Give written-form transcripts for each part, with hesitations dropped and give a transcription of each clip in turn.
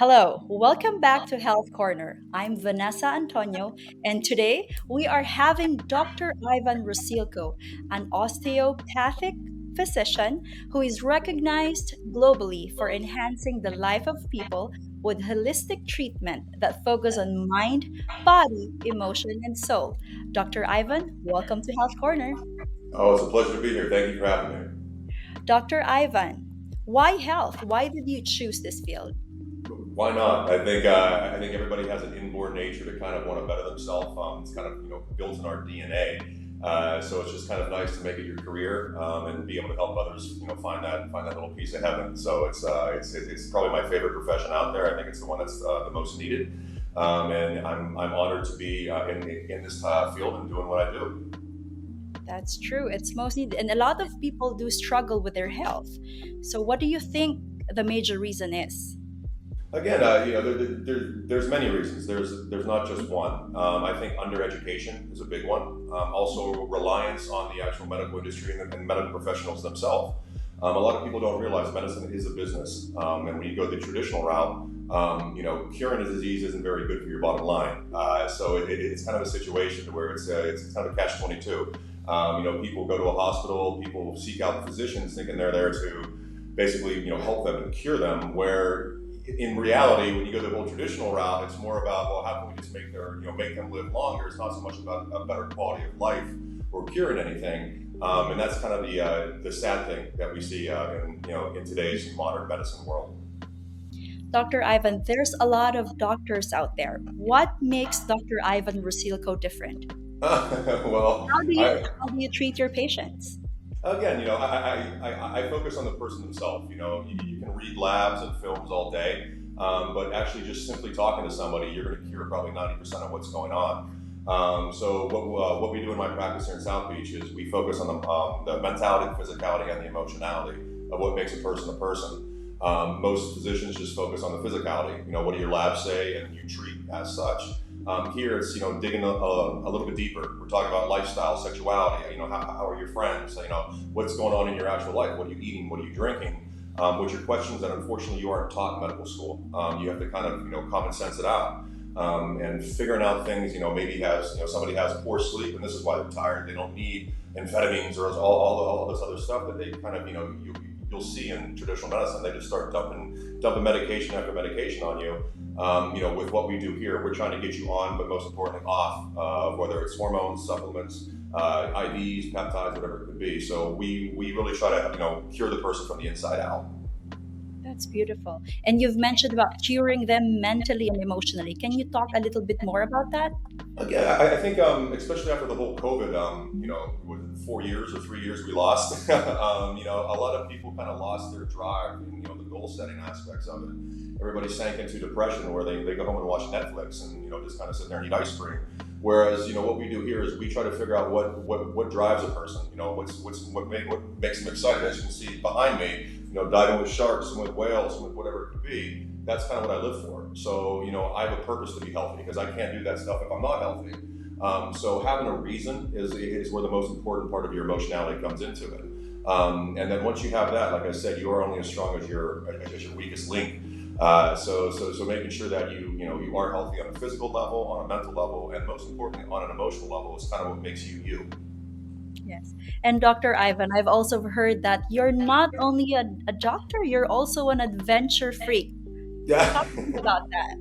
Hello, welcome back to Health Corner. I'm Vanessa Antonio, and today we are having Dr. Ivan Rusilko, an osteopathic physician who is recognized globally for enhancing the life of people with holistic treatment that focus on mind, body, emotion, and soul. Dr. Ivan, welcome to Health Corner. Oh, it's a pleasure to be here. Thank you for having me. Dr. Ivan, why health? Why did you choose this field? Why not? I think everybody has an inborn nature to kind of want to better themselves. It's kind of built in our DNA. So it's just kind of nice to make it your career and be able to help others find that little piece of heaven. So it's probably my favorite profession out there. I think it's the one that's the most needed, and I'm honored to be in this field and doing what I do. That's true. It's most needed. And a lot of people do struggle with their health. So, what do you think the major reason is? Again, there's many reasons. There's not just one. I think undereducation is a big one. Also, reliance on the actual medical industry and medical professionals themselves. A lot of people don't realize medicine is a business, and when you go the traditional route, curing a disease isn't very good for your bottom line. So it's kind of a situation where it's kind of a catch-22. People go to a hospital, people seek out physicians thinking they're there to basically help them and cure them, where in reality, when you go the whole traditional route, it's more about, well, how can we just make them live longer? It's not so much about a better quality of life or curing anything. And that's kind of the sad thing that we see in today's modern medicine world. Dr. Ivan, there's a lot of doctors out there. What makes Dr. Ivan Rusilko different? Well, How do you I how do you treat your patients? again, I focus on the person themselves. You can read labs and films all day, but actually just simply talking to somebody, you're going to cure probably 90% of what's going on. So what we do in my practice here in South Beach is we focus on the mentality, the physicality, and the emotionality of what makes a person a person. Most physicians just focus on the physicality. What do your labs say, and you treat as such. Here it's digging a little bit deeper. We're talking about lifestyle, sexuality. How are your friends? What's going on in your actual life? What are you eating? What are you drinking? Which are questions that unfortunately you aren't taught in medical school. You have to kind of common sense it out. And figuring out things, maybe somebody has poor sleep and this is why they're tired. They don't need amphetamines or all this other stuff that they kind of you'll see in traditional medicine. They just start dumping medication after medication on you. With what we do here, we're trying to get you on, but most importantly off, whether it's hormones, supplements, IVs, peptides, whatever it could be. So we really try to cure the person from the inside out. That's beautiful. And you've mentioned about curing them mentally and emotionally. Can you talk a little bit more about that? Again, I think, especially after the whole COVID, was it 4 years or 3 years we lost. A lot of people kind of lost their drive and the goal setting aspects of it. Everybody sank into depression where they go home and watch Netflix and just kind of sit there and eat ice cream. Whereas what we do here is we try to figure out what drives a person. What makes them excited. As you can see behind me, diving with sharks and with whales and with whatever it could be. That's kind of what I live for. So, I have a purpose to be healthy because I can't do that stuff if I'm not healthy. So having a reason is where the most important part of your emotionality comes into it. And then once you have that, like I said, you are only as strong as your weakest link. So making sure that you are healthy on a physical level, on a mental level, and most importantly on an emotional level is kind of what makes you you. Yes. And Dr. Ivan, I've also heard that you're not only a doctor, you're also an adventure freak. Yeah. Talk to me about that.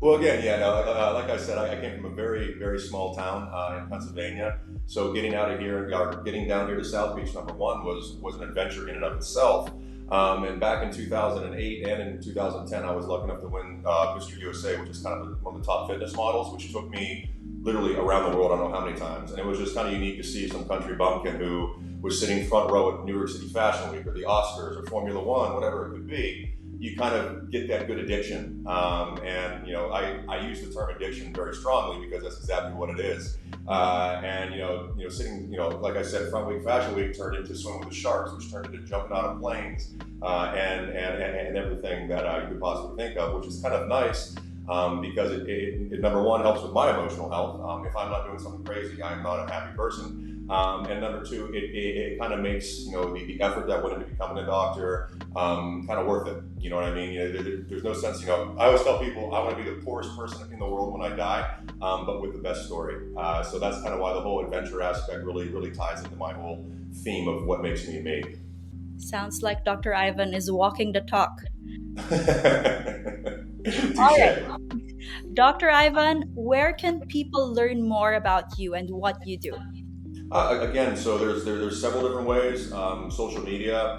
Well, again, yeah, no, like I said, I came from a very, very small town in Pennsylvania. So getting out of here, or getting down here to South Beach, number one, was an adventure in and of itself. And back in 2008 and in 2010, I was lucky enough to win Mr. USA, which is kind of one of the top fitness models, which took me literally around the world, I don't know how many times. And it was just kind of unique to see some country bumpkin who was sitting front row at New York City Fashion Week or the Oscars or Formula One, whatever it could be. You kind of get that good addiction. I use the term addiction very strongly because that's exactly what it is. Sitting, like I said, Front Week Fashion Week turned into Swim with the Sharks, which turned into jumping out of planes and everything that you could possibly think of, which is kind of nice because it number one helps with my emotional health. If I'm not doing something crazy, I am not a happy person. And number two, it kind of makes the effort that went into becoming a doctor kind of worth it. You know what I mean? There's no sense. I always tell people I want to be the poorest person in the world when I die, but with the best story. So that's kind of why the whole adventure aspect really ties into my whole theme of what makes me me. Sounds like Dr. Ivan is walking the talk. All Touche. right. Dr. Ivan, where can people learn more about you and what you do? Again, so there's several different ways. Social media,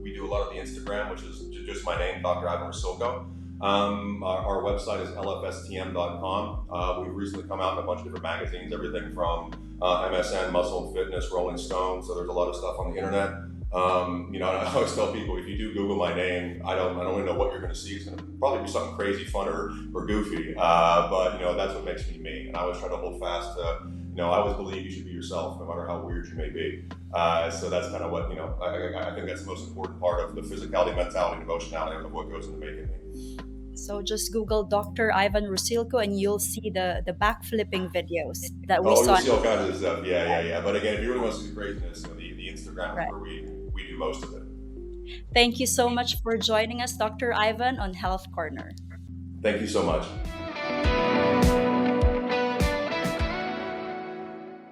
we do a lot of the Instagram, which is just my name, Dr. Ivan Rusilko. Our website is lfstm.com. We've recently come out in a bunch of different magazines, everything from MSN, Muscle and Fitness, Rolling Stone. So there's a lot of stuff on the internet. I always tell people if you do Google my name, I don't really know what you're going to see. It's going to probably be something crazy, fun, or goofy. But that's what makes me me. And I always try to hold fast to. I always believe you should be yourself, no matter how weird you may be. So that's kind of what I think that's the most important part of the physicality, mentality, and emotionality of what goes into making me. So just Google Dr. Ivan Rusilko and you'll see the backflipping videos that we Oh, you'll saw. see all kinds of stuff. Yeah. But again, if you really want to see the craziness, the Instagram is Right. where we do most of it. Thank you so much for joining us, Dr. Ivan, on Health Corner. Thank you so much.